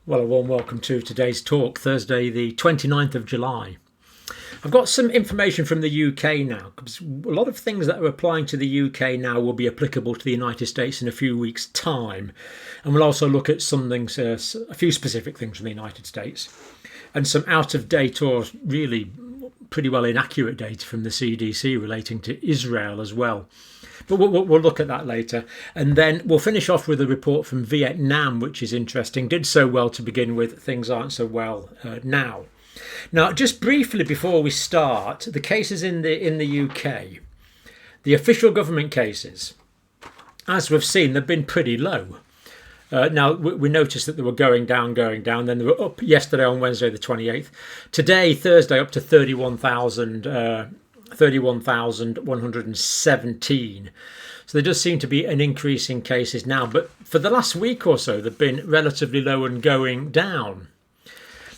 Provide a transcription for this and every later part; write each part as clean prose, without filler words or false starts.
Well, a warm welcome to today's talk, Thursday the 29th of July. I've got some information from the UK now, because a lot of things that are applying to the UK now will be applicable to the United States in a few weeks' time. And we'll also look at some things, a few specific things from the United States, and some out-of-date or really pretty well inaccurate data from the CDC relating to Israel as well. But we'll look at that later. And then we'll finish off with a report from Vietnam, which is interesting. Did so well to begin with. Things aren't so well now. Now, just briefly before we start, the cases in the UK, the official government cases, as we've seen, they've been pretty low. Now, we noticed that they were going down, then they were up yesterday on Wednesday the 28th. Today, Thursday, up to 31,117. So there does seem to be an increase in cases now. But for the last week or so, they've been relatively low and going down.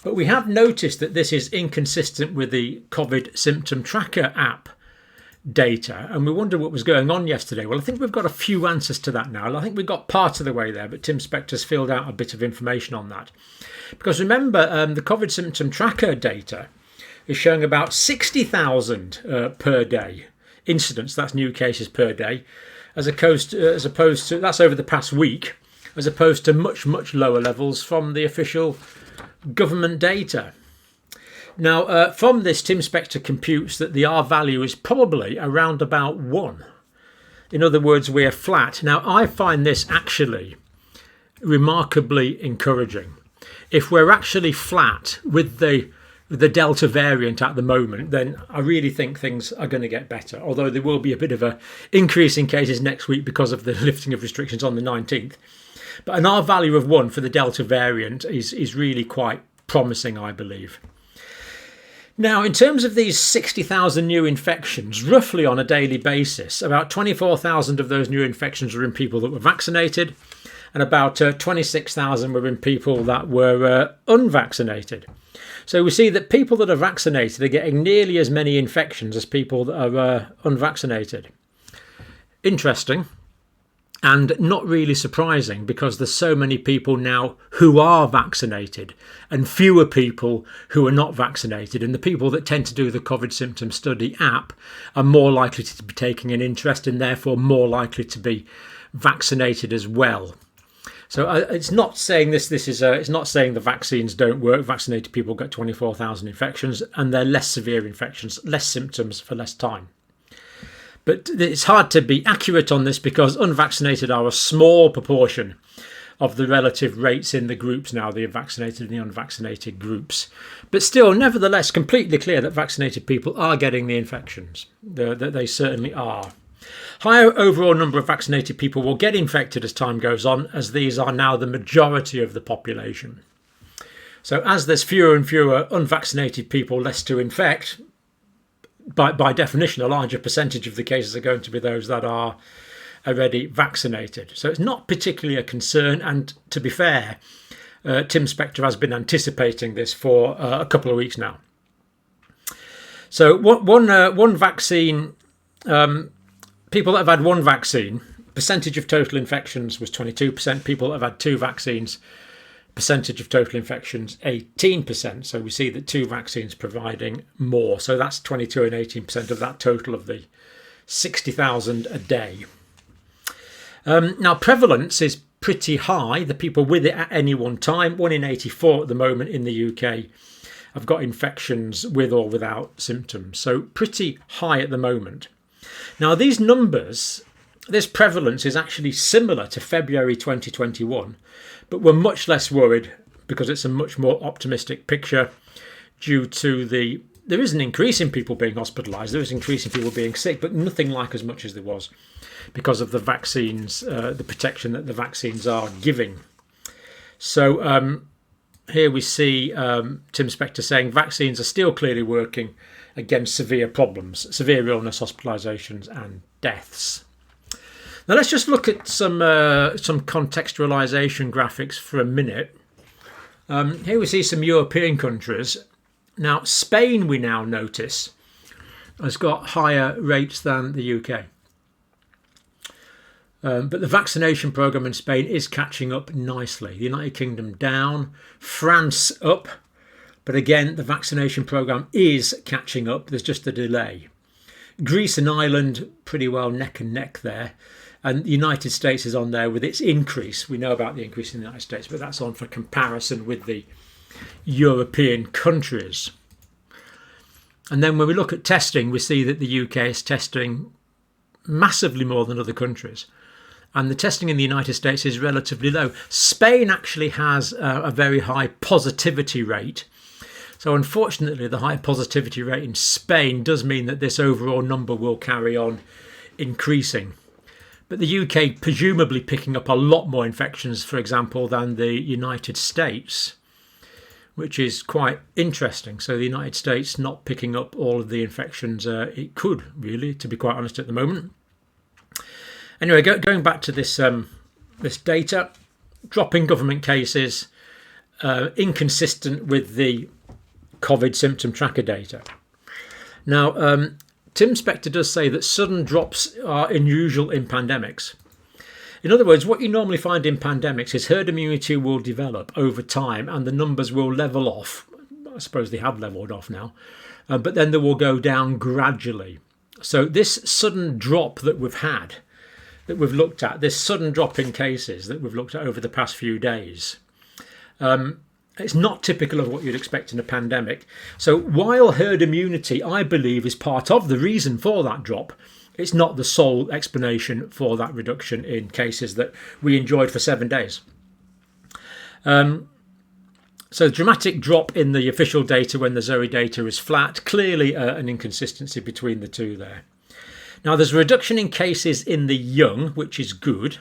But we have noticed that this is inconsistent with the COVID symptom tracker app data, and we wonder what was going on yesterday. Well, I think we've got a few answers to that now. I think we got part of the way there, but Tim Spector's filled out a bit of information on that. Because remember, the COVID symptom tracker data is showing about 60,000 per day incidents, that's new cases per day, as opposed to that's over the past week, as opposed to much lower levels from the official government data. Now, from this, Tim Spector computes that the R value is probably around about 1. In other words, we're flat. Now, I find this actually remarkably encouraging. If we're actually flat with the Delta variant at the moment, then I really think things are going to get better. Although there will be a bit of an increase in cases next week because of the lifting of restrictions on the 19th. But an R value of 1 for the Delta variant is really quite promising, I believe. Now, in terms of these 60,000 new infections, roughly on a daily basis, about 24,000 of those new infections were in people that were vaccinated, and about 26,000 were in people that were unvaccinated. So we see that people that are vaccinated are getting nearly as many infections as people that are unvaccinated. Interesting. And not really surprising, because there's so many people now who are vaccinated and fewer people who are not vaccinated. And the people that tend to do the COVID symptom study app are more likely to be taking an interest and therefore more likely to be vaccinated as well. So it's not saying it's not saying the vaccines don't work. Vaccinated people get 24,000 infections and they're less severe infections, less symptoms for less time. But it's hard to be accurate on this because unvaccinated are a small proportion of the relative rates in the groups now, the vaccinated and the unvaccinated groups. But still, nevertheless, completely clear that vaccinated people are getting the infections. They certainly are. Higher overall number of vaccinated people will get infected as time goes on, as these are now the majority of the population. So as there's fewer and fewer unvaccinated people, less to infect, by definition, a larger percentage of the cases are going to be those that are already vaccinated. So it's not particularly a concern. And to be fair, Tim Spector has been anticipating this for a couple of weeks now. So one vaccine, people that have had one vaccine, percentage of total infections was 22%. People that have had two vaccines, percentage of total infections 18%. So we see that two vaccines providing more. So that's 22 and 18% of that total of the 60,000 a day. Now, prevalence is pretty high. The people with it at any one time, 1 in 84 at the moment in the UK, have got infections with or without symptoms. So pretty high at the moment. Now, these numbers, this prevalence is actually similar to February 2021, but we're much less worried because it's a much more optimistic picture due to there is an increase in people being hospitalised, there is an increase in people being sick, but nothing like as much as there was because of the vaccines, the protection that the vaccines are giving. So here we see Tim Spector saying vaccines are still clearly working against severe problems, severe illness, hospitalisations and deaths. Now let's just look at some contextualisation graphics for a minute. Here we see some European countries. Now Spain, we now notice, has got higher rates than the UK. But the vaccination programme in Spain is catching up nicely. The United Kingdom down, France up. But again, the vaccination programme is catching up. There's just a delay. Greece and Ireland pretty well neck and neck there. And the United States is on there with its increase. We know about the increase in the United States, but that's on for comparison with the European countries. And then when we look at testing, we see that the UK is testing massively more than other countries. And the testing in the United States is relatively low. Spain actually has a very high positivity rate. So unfortunately, the high positivity rate in Spain does mean that this overall number will carry on increasing. But the UK presumably picking up a lot more infections, for example, than the United States, which is quite interesting. So the United States not picking up all of the infections it could, really, to be quite honest, at the moment. Anyway, going back to this this data, dropping government cases, inconsistent with the COVID symptom tracker data. Now, Tim Spector does say that sudden drops are unusual in pandemics. In other words, what you normally find in pandemics is herd immunity will develop over time and the numbers will level off. I suppose they have levelled off now, but then they will go down gradually. So this sudden drop that we've had, that we've looked at, this sudden drop in cases that we've looked at over the past few days, it's not typical of what you'd expect in a pandemic. So while herd immunity, I believe, is part of the reason for that drop, it's not the sole explanation for that reduction in cases that we enjoyed for 7 days. So dramatic drop in the official data when the Zoe data is flat, clearly an inconsistency between the two there. Now there's a reduction in cases in the young, which is good.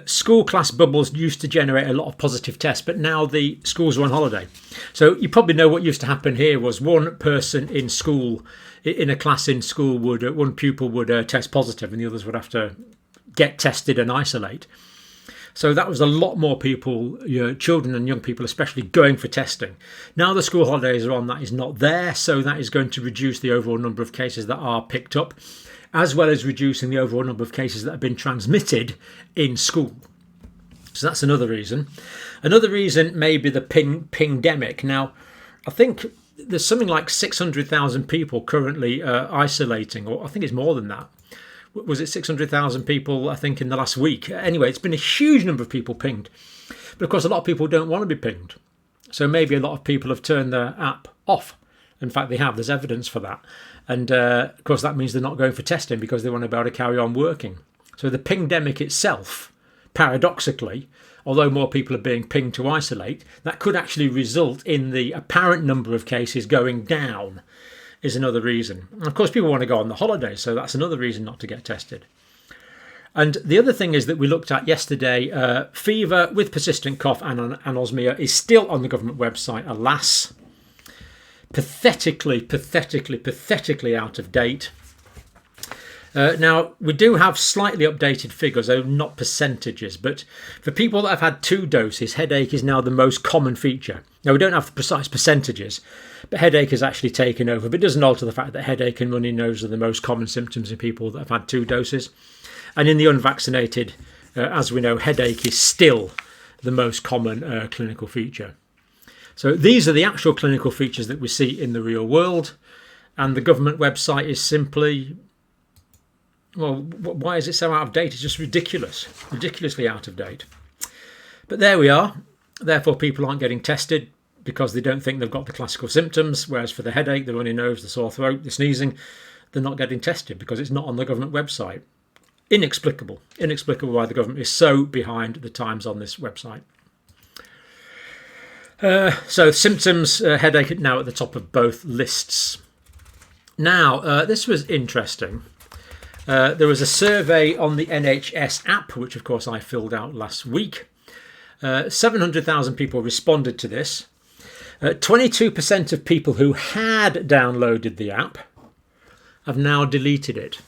School class bubbles used to generate a lot of positive tests, but now the schools are on holiday. So you probably know what used to happen here was one person in school, in a class in school, one pupil would test positive and the others would have to get tested and isolate. So that was a lot more people, children and young people especially, going for testing. Now the school holidays are on, that is not there, so that is going to reduce the overall number of cases that are picked up, as well as reducing the overall number of cases that have been transmitted in school. So that's another reason. Another reason may be the Pingdemic. Now, I think there's something like 600,000 people currently isolating, or I think it's more than that. Was it 600,000 people, I think, in the last week? Anyway, it's been a huge number of people pinged. But of course, a lot of people don't want to be pinged. So maybe a lot of people have turned their app off. In fact, they have. There's evidence for that. And of course, that means they're not going for testing because they want to be able to carry on working. So the Pingdemic itself, paradoxically, although more people are being pinged to isolate, that could actually result in the apparent number of cases going down, is another reason. And of course, people want to go on the holiday, so that's another reason not to get tested. And the other thing is that we looked at yesterday, fever with persistent cough and anosmia is still on the government website, alas. Pathetically out of date. Now, we do have slightly updated figures, though not percentages, but for people that have had 2 doses, headache is now the most common feature. Now, we don't have the precise percentages, but headache has actually taken over, but it doesn't alter the fact that headache and runny nose are the most common symptoms in people that have had 2 doses. And in the unvaccinated, as we know, headache is still the most common clinical feature. So these are the actual clinical features that we see in the real world, and the government website is simply, well, why is it so out of date? It's just ridiculously out of date. But there we are. Therefore, people aren't getting tested because they don't think they've got the classical symptoms, whereas for the headache, the runny nose, the sore throat, the sneezing, they're not getting tested because it's not on the government website. Inexplicable why the government is so behind the times on this website. So symptoms, headache now at the top of both lists. Now, this was interesting. There was a survey on the NHS app, which of course I filled out last week. 700,000 people responded to this. 22% of people who had downloaded the app have now deleted it.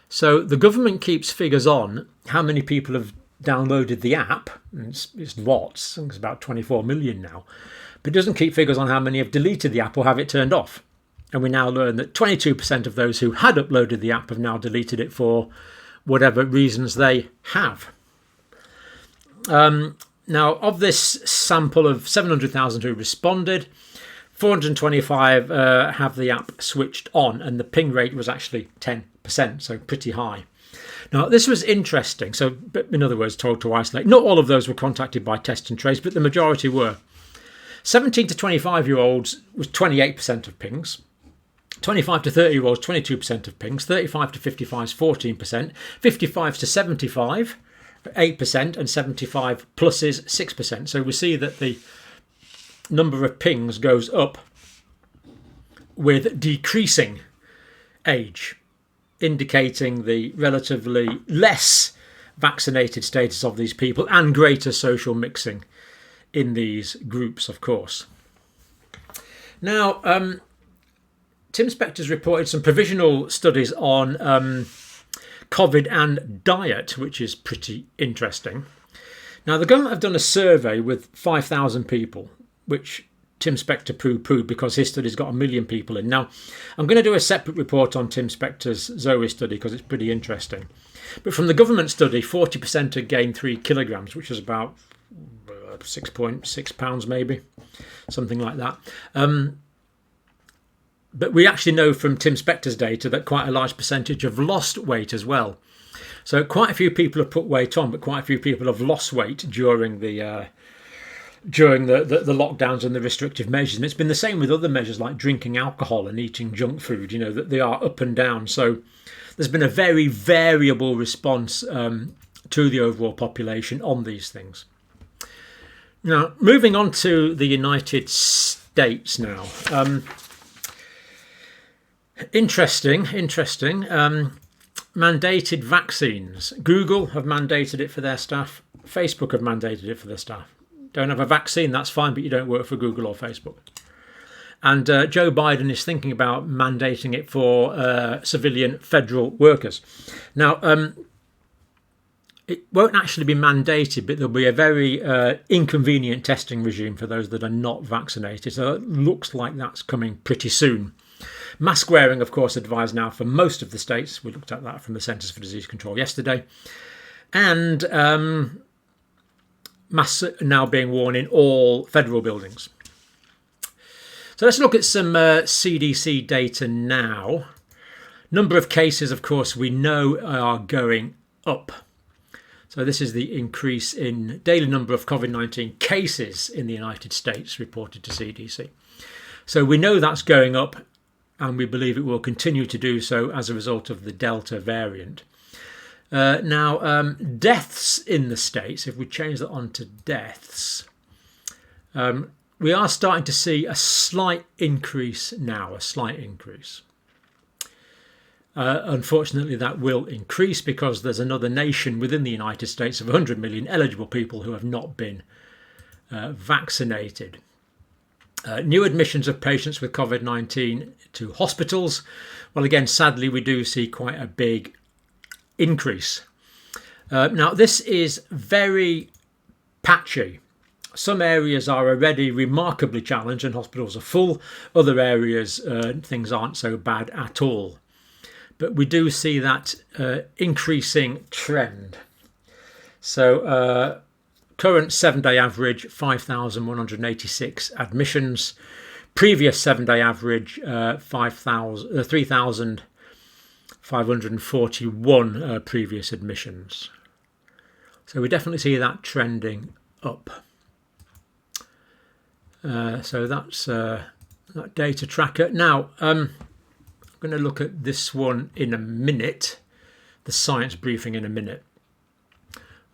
So the government keeps figures on how many people have downloaded the app. It's lots, I think it's about 24 million now, but it doesn't keep figures on how many have deleted the app or have it turned off. And we now learn that 22% of those who had uploaded the app have now deleted it for whatever reasons they have. Now, of this sample of 700,000 who responded, 425 have the app switched on, and the ping rate was actually 10%, so pretty high. Now, this was interesting. So, in other words, told to isolate. Not all of those were contacted by test and trace, but the majority were. 17 to 25-year-olds was 28% of pings. 25 to 30-year-olds, 22% of pings. 35 to 55 is 14%. 55 to 75, 8%, and 75 plus is 6%. So we see that the number of pings goes up with decreasing age, indicating the relatively less vaccinated status of these people and greater social mixing in these groups, of course. Now, Tim Spector's reported some provisional studies on COVID and diet, which is pretty interesting. Now, the government have done a survey with 5,000 people, which Tim Spector poo-pooed because his study's got 1 million people in. Now, I'm going to do a separate report on Tim Spector's Zoe study because it's pretty interesting. But from the government study, 40% had gained 3 kilograms, which is about 6.6 pounds maybe, something like that. But we actually know from Tim Spector's data that quite a large percentage have lost weight as well. So quite a few people have put weight on, but quite a few people have lost weight during the lockdowns and the restrictive measures. And it's been the same with other measures like drinking alcohol and eating junk food, you know, that they are up and down. So there's been a very variable response to the overall population on these things. Now, moving on to the United States now. Interesting. Mandated vaccines. Google have mandated it for their staff. Facebook have mandated it for their staff. Don't have a vaccine, that's fine, but you don't work for Google or Facebook. And Joe Biden is thinking about mandating it for civilian federal workers. Now, it won't actually be mandated, but there'll be a very inconvenient testing regime for those that are not vaccinated. So it looks like that's coming pretty soon. Mask wearing, of course, advised now for most of the states. We looked at that from the Centers for Disease Control yesterday. And masks are now being worn in all federal buildings. So let's look at some CDC data now. Number of cases, of course, we know are going up. So this is the increase in daily number of COVID-19 cases in the United States reported to CDC. So we know that's going up, and we believe it will continue to do so as a result of the Delta variant. Now, deaths in the States, if we change that on to deaths, we are starting to see a slight increase now, Unfortunately, that will increase because there's another nation within the United States of 100 million eligible people who have not been vaccinated. New admissions of patients with COVID-19 to hospitals. Well, again, sadly, we do see quite a big increase. Now, this is very patchy. Some areas are already remarkably challenged and hospitals are full. Other areas, things aren't so bad at all. But we do see that increasing trend. So current 7-day average, 5,186 admissions. Previous 7-day average, 3,541 previous admissions. So we definitely see that trending up. So that's that data tracker. Now, I'm going to look at this one in a minute, the science briefing in a minute.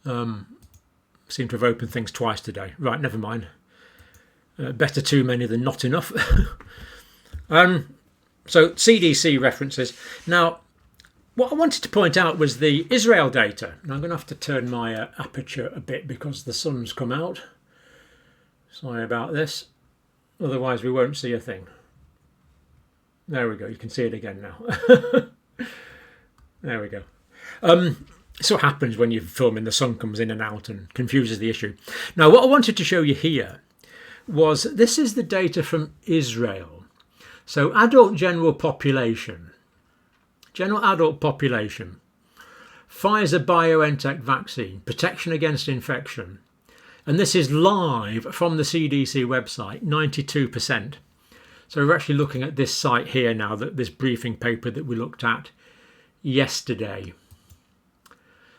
Seem to have opened things twice today. Right, never mind. Better too many than not enough. So CDC references. Now, what I wanted to point out was the Israel data. And I'm going to have to turn my aperture a bit because the sun's come out. Sorry about this. Otherwise, we won't see a thing. There we go. You can see it again now. There we go. So what happens when you're filming, the sun comes in and out and confuses the issue. Now, what I wanted to show you here was this is the data from Israel. So adult general population. General adult population. Pfizer-BioNTech vaccine, protection against infection. And this is live from the CDC website, 92%. So we're actually looking at this site here now, this briefing paper that we looked at yesterday.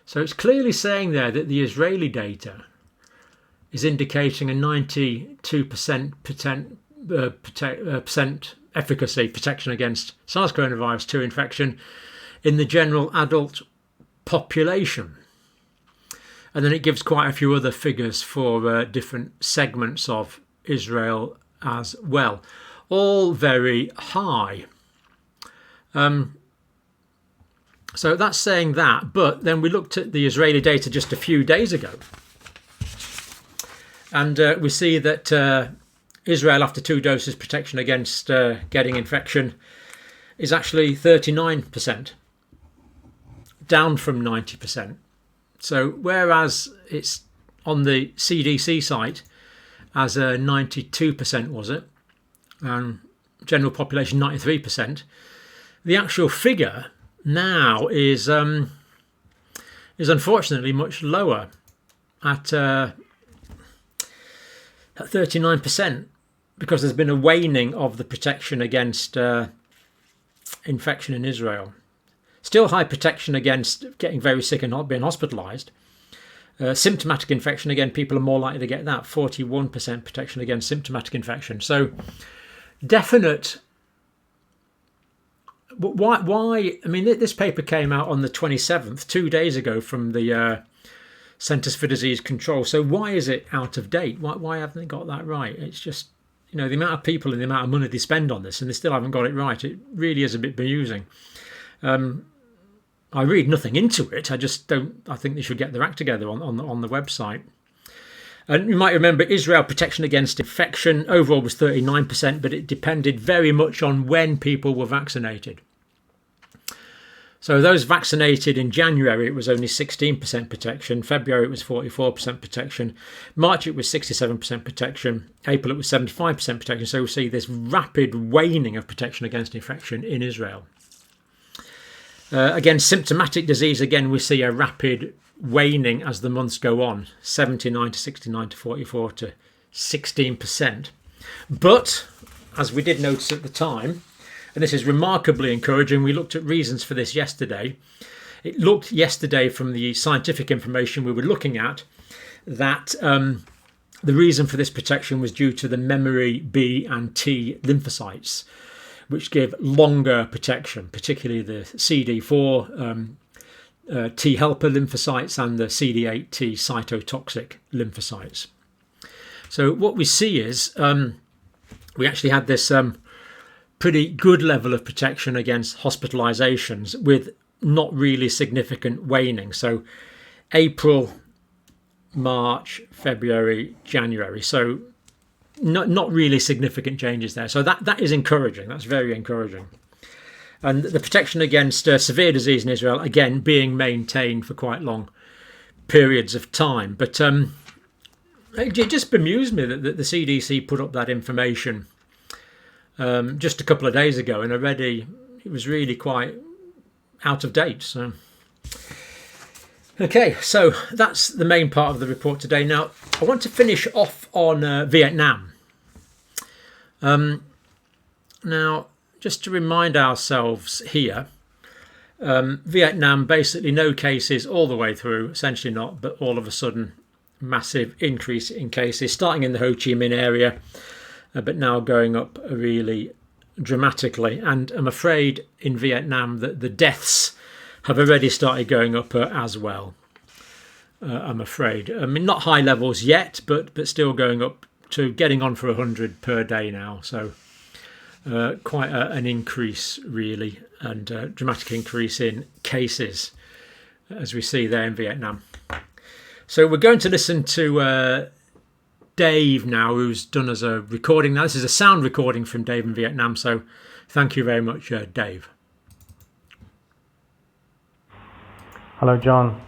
So it's clearly saying there that the Israeli data is indicating a 92% efficacy, protection against SARS-CoV-2 infection in the general adult population. And then it gives quite a few other figures for different segments of Israel as well. All very high. So that's saying that, but then we looked at the Israeli data just a few days ago, and we see that Israel, after 2 doses protection against getting infection, is actually 39%, down from 90%. So whereas it's on the CDC site as 92%, was it? General population 93%. The actual figure now is unfortunately much lower at 39%, because there's been a waning of the protection against infection in Israel. Still high protection against getting very sick and not being hospitalised. Symptomatic infection, again, people are more likely to get that. 41% protection against symptomatic infection. So definite. Why? I mean, this paper came out on the 27th, 2 days ago, from the Centers for Disease Control. So why is it out of date? Why haven't they got that right? It's just, the amount of people and the amount of money they spend on this, and they still haven't got it right. It really is a bit bemusing. I read nothing into it. I think they should get their act together on the website. And you might remember Israel protection against infection overall was 39%, but it depended very much on when people were vaccinated. So those vaccinated in January, it was only 16% protection. February, it was 44% protection. March, it was 67% protection. April, it was 75% protection. So we see this rapid waning of protection against infection in Israel. Again, symptomatic disease, again, we see a rapid waning as the months go on, 79 to 69 to 44 to 16%. But, as we did notice at the time, and this is remarkably encouraging, we looked at reasons for this yesterday. It looked yesterday from the scientific information we were looking at that the reason for this protection was due to the memory B and T lymphocytes, which give longer protection, particularly the CD4 T helper lymphocytes and the CD8 T cytotoxic lymphocytes. So what we see is we actually had this pretty good level of protection against hospitalizations with not really significant waning. So April, March, February, January. So not really significant changes there. So that is encouraging. That's very encouraging. And the protection against severe disease in Israel, again, being maintained for quite long periods of time. But it just bemused me that the CDC put up that information just a couple of days ago, and already it was really quite out of date. So, okay, so that's the main part of the report today. Now, I want to finish off on Vietnam. Now, just to remind ourselves here, Vietnam, basically no cases all the way through, essentially not, but all of a sudden massive increase in cases, starting in the Ho Chi Minh area, but now going up really dramatically. And I'm afraid in Vietnam that the deaths have already started going up as well, I'm afraid. I mean, not high levels yet, but still going up to getting on for 100 per day now. So quite an increase, really, and a dramatic increase in cases, as we see there in Vietnam. So we're going to listen to Dave now, who's done us a recording. Now, this is a sound recording from Dave in Vietnam, so thank you very much, Dave. Hello, John.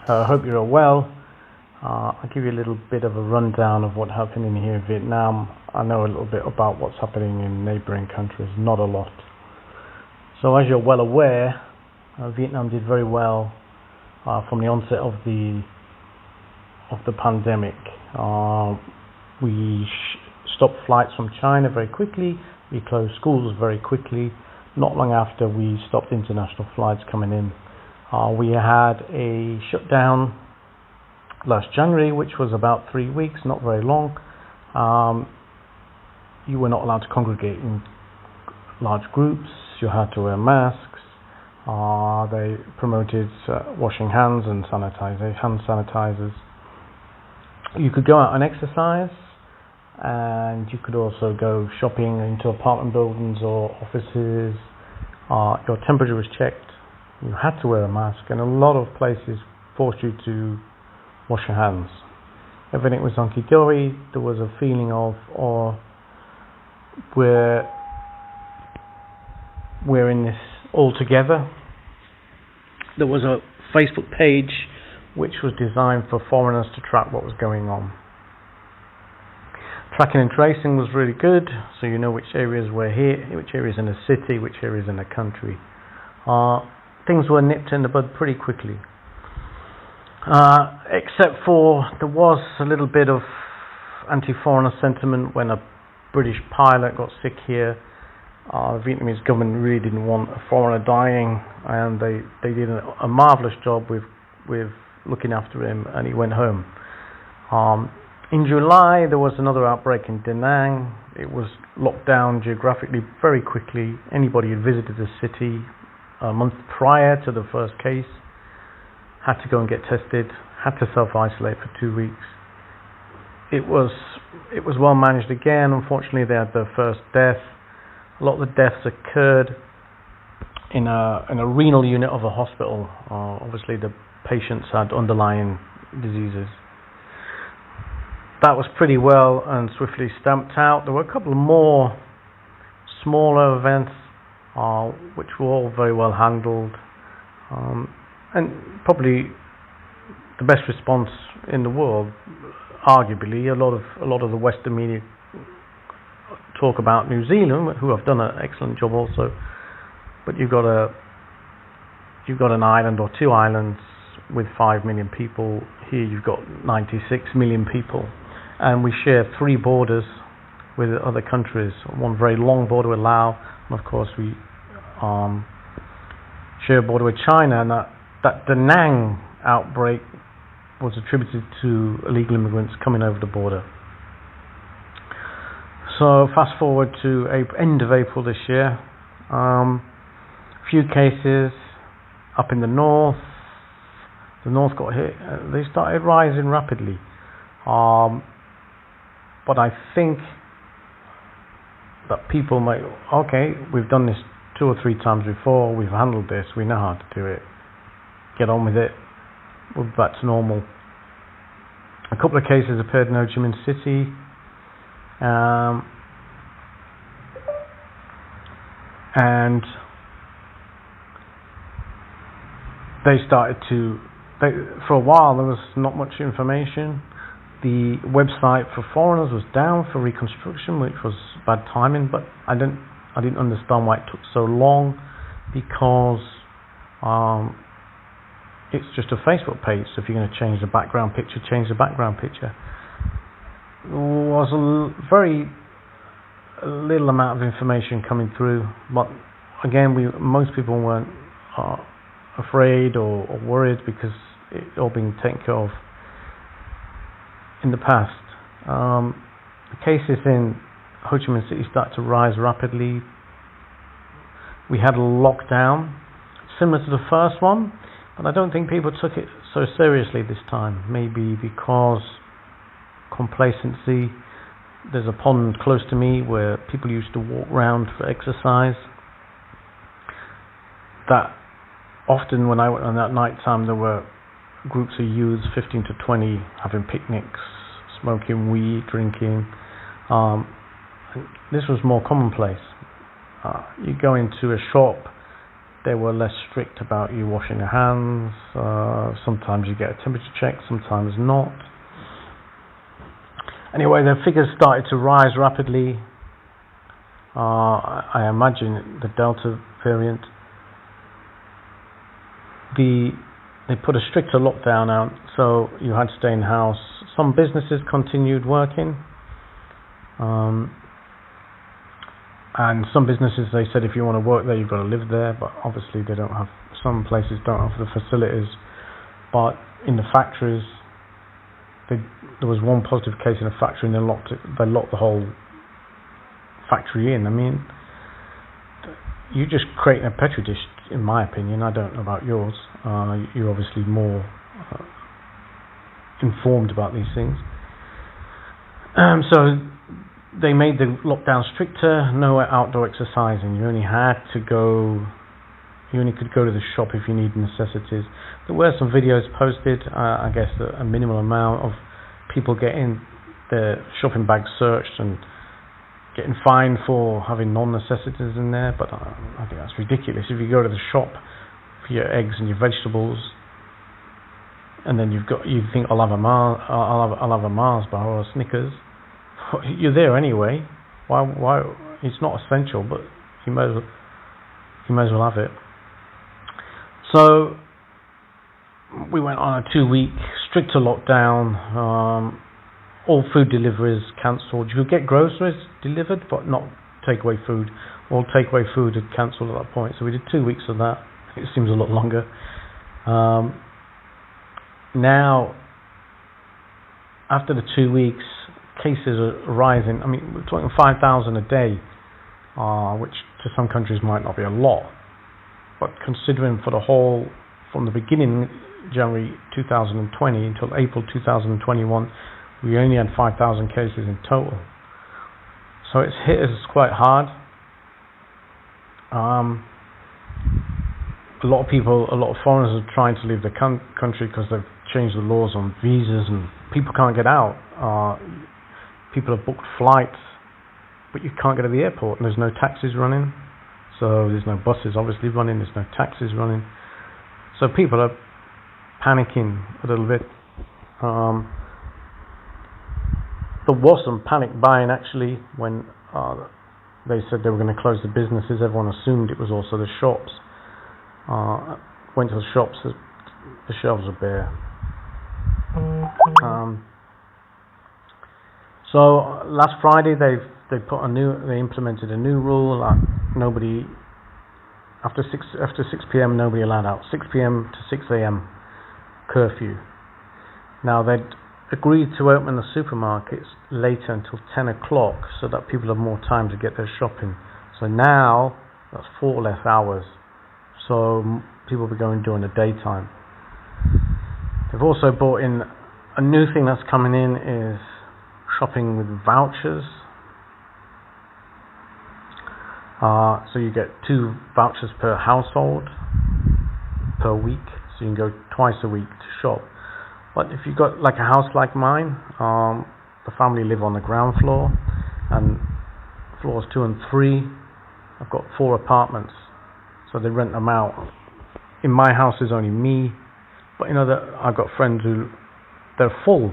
I hope you're well. I'll give you a little bit of a rundown of what's happening here in Vietnam. I know a little bit about what's happening in neighbouring countries, not a lot. So as you're well aware, Vietnam did very well from the onset of the pandemic. We stopped flights from China very quickly. We closed schools very quickly. Not long after, we stopped international flights coming in. We had a shutdown last January, which was about 3 weeks, not very long. You were not allowed to congregate in large groups. You had to wear masks. They promoted washing hands and hand sanitizers. You could go out and exercise, and you could also go shopping into apartment buildings or offices. Your temperature was checked. You had to wear a mask, and a lot of places forced you to wash your hands. Everything was hunky-dory. There was a feeling of, we're in this all together. There was a Facebook page which was designed for foreigners to track what was going on. Tracking and tracing was really good, so you know which areas were here, which areas in the city, which areas in the country. Things were nipped in the bud pretty quickly. Except for there was a little bit of anti-foreigner sentiment when a British pilot got sick here. The Vietnamese government really didn't want a foreigner dying, and they did a marvellous job with looking after him, and he went home. In July, there was another outbreak in Da Nang. It was locked down geographically very quickly. Anybody who visited the city a month prior to the first case had to go and get tested, had to self-isolate for 2 weeks. It was well managed again. Unfortunately, they had their first death. A lot of the deaths occurred in a renal unit of a hospital. Obviously, the patients had underlying diseases. That was pretty well and swiftly stamped out. There were a couple of more smaller events which were all very well handled, and probably the best response in the world. Arguably, a lot of the Western media talk about New Zealand, who have done an excellent job also, but you've got an island or two islands with 5 million people. Here you've got 96 million people, and we share 3 borders with other countries. One very long border with Laos, and of course we share a border with China, and that Da Nang outbreak was attributed to illegal immigrants coming over the border. So fast forward to end of April this year, few cases up in the north. The north got hit. They started rising rapidly, but I think that people might, we've done this 2 or 3 times before, we've handled this, we know how to do it, get on with it, we're back to normal. A couple of cases appeared in Ho Chi Minh City, and for a while there was not much information. The website for foreigners was down for reconstruction, which was bad timing, but I didn't understand why it took so long, because it's just a Facebook page, so if you're going to change the background picture, change the background picture. There was a very little amount of information coming through, but again, most people weren't afraid or worried, because it's all been taken care of in the past. The cases in Ho Chi Minh City started to rise rapidly. We had a lockdown similar to the first one, but I don't think people took it so seriously this time. Maybe because complacency. There's a pond close to me where people used to walk around for exercise. That often when I went on that night time, there were groups of youths, 15 to 20, having picnics, smoking weed, drinking. This was more commonplace. You go into a shop, they were less strict about you washing your hands. Sometimes you get a temperature check, sometimes not. Anyway, the figures started to rise rapidly. I imagine the Delta variant they put a stricter lockdown out, so you had to stay in the house. Some businesses continued working, and some businesses, they said if you want to work there, you've got to live there, but obviously they don't have, some places don't have the facilities. But in the factories, there was one positive case in a factory, and they locked the whole factory in. I mean, you just create a petri dish, in my opinion. I don't know about yours. You're obviously more informed about these things. So they made the lockdown stricter. No outdoor exercising. You only could go to the shop if you need necessities. There were some videos posted. I guess a minimal amount of people getting their shopping bags searched and getting fined for having non-necessities in there, but I think that's ridiculous. If you go to the shop for your eggs and your vegetables, and then you think I'll have a Mars bar or a Snickers, you're there anyway. Why? It's not essential, but you may as well have it. So we went on a 2-week stricter lockdown. All food deliveries cancelled. You could get groceries delivered, but not takeaway food. All takeaway food had cancelled at that point. So we did 2 weeks of that. It seems a lot longer. Now, after the 2 weeks, cases are rising. I mean, we're talking 5,000 a day, which to some countries might not be a lot. But considering for the whole, from the beginning, January 2020 until April 2021, we only had 5,000 cases in total. So it's hit us quite hard. A lot of foreigners are trying to leave the country because they've changed the laws on visas and people can't get out. People have booked flights, but you can't get to the airport and there's no taxis running. So there's no buses obviously running, there's no taxis running. So people are panicking a little bit. There was some panic buying actually when they said they were going to close the businesses. Everyone assumed it was also the shops. Went to the shops, the shelves are bare. So last Friday they implemented a new rule that nobody after 6 p.m. nobody allowed out. 6 p.m. to 6 a.m. curfew. Now they'd agreed to open the supermarkets later until 10 o'clock so that people have more time to get their shopping. So now that's 4 less hours. So people will be going during the daytime. They've also brought in a new thing that's coming in is shopping with vouchers. So you get 2 vouchers per household per week. So you can go twice a week to shop. But if you've got like a house like mine, the family live on the ground floor, and floors 2 and 3, I've got 4 apartments, so they rent them out. In my house there's only me, but I've got friends who they're full.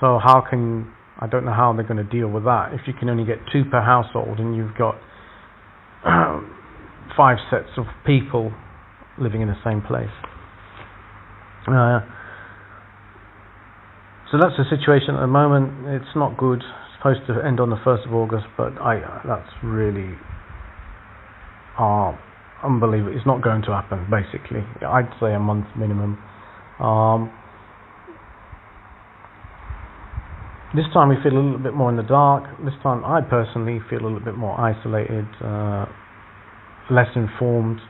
So I don't know how they're going to deal with that. If you can only get 2 per household and you've got 5 sets of people living in the same place. So that's the situation at the moment. It's not good. It's supposed to end on the 1st of August, but that's really unbelievable. It's not going to happen, basically. I'd say a month minimum. This time we feel a little bit more in the dark. This time I personally feel a little bit more isolated, less informed,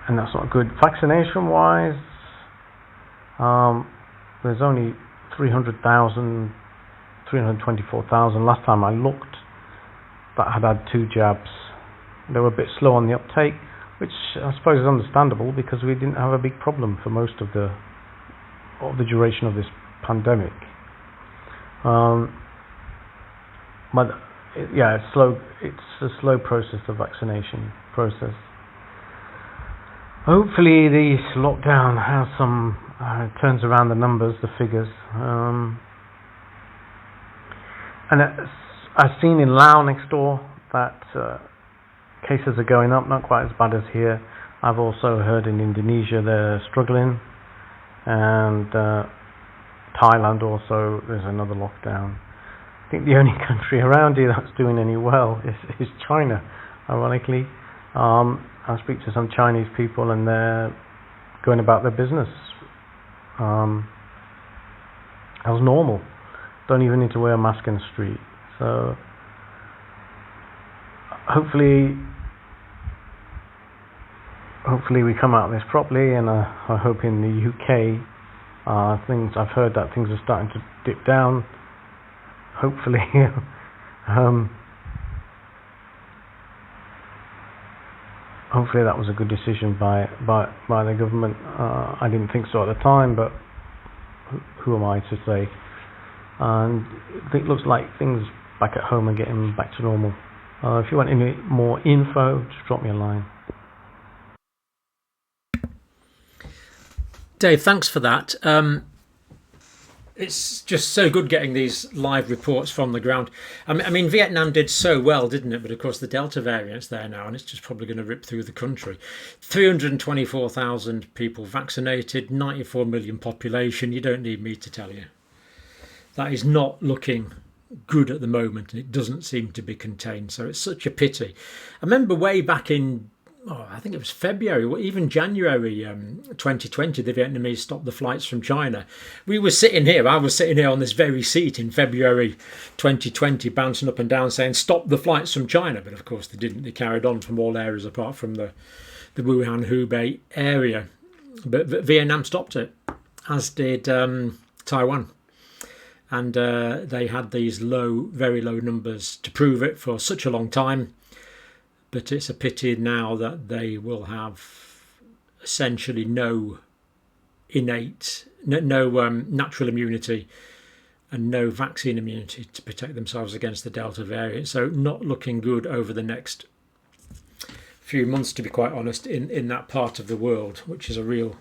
and that's not good. Vaccination-wise, there's only 324,000 last time I looked that had 2 jabs. They were a bit slow on the uptake, which I suppose is understandable because we didn't have a big problem for most of the duration of this pandemic. But it's slow. It's a slow process, the vaccination process. Hopefully this lockdown has some turns around the numbers, the figures. And I've seen in Laos next door that cases are going up, not quite as bad as here. I've also heard in Indonesia they're struggling, and Thailand also, there's another lockdown. I think the only country around here that's doing any well is China, ironically. I speak to some Chinese people and they're going about their business as normal. Don't even need to wear a mask in the street. So hopefully we come out of this properly, and I hope in the UK I've heard that things are starting to dip down. Hopefully hopefully that was a good decision by the government. I didn't think so at the time, but who am I to say? And it looks like things back at home are getting back to normal. If you want any more info, just drop me a line. Dave, thanks for that. It's just so good getting these live reports from the ground. I mean, Vietnam did so well, didn't it? But of course, the Delta variant's there now, and it's just probably going to rip through the country. 324,000 people vaccinated, 94 million population. You don't need me to tell you. That is not looking good at the moment, and it doesn't seem to be contained. So it's such a pity. I remember way back in, I think it was February or even January 2020, the Vietnamese stopped the flights from China. I was sitting here on this very seat in February 2020, bouncing up and down saying, stop the flights from China. But of course they didn't. They carried on from all areas apart from the Wuhan, Hubei area. But Vietnam stopped it, as did Taiwan. And they had these very low numbers to prove it for such a long time. But it's a pity now that they will have essentially no natural immunity and no vaccine immunity to protect themselves against the Delta variant. So not looking good over the next few months, to be quite honest, in that part of the world, which is a real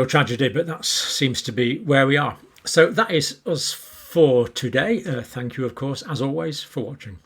tragedy. But that seems to be where we are. So that is us for today. Thank you, of course, as always, for watching.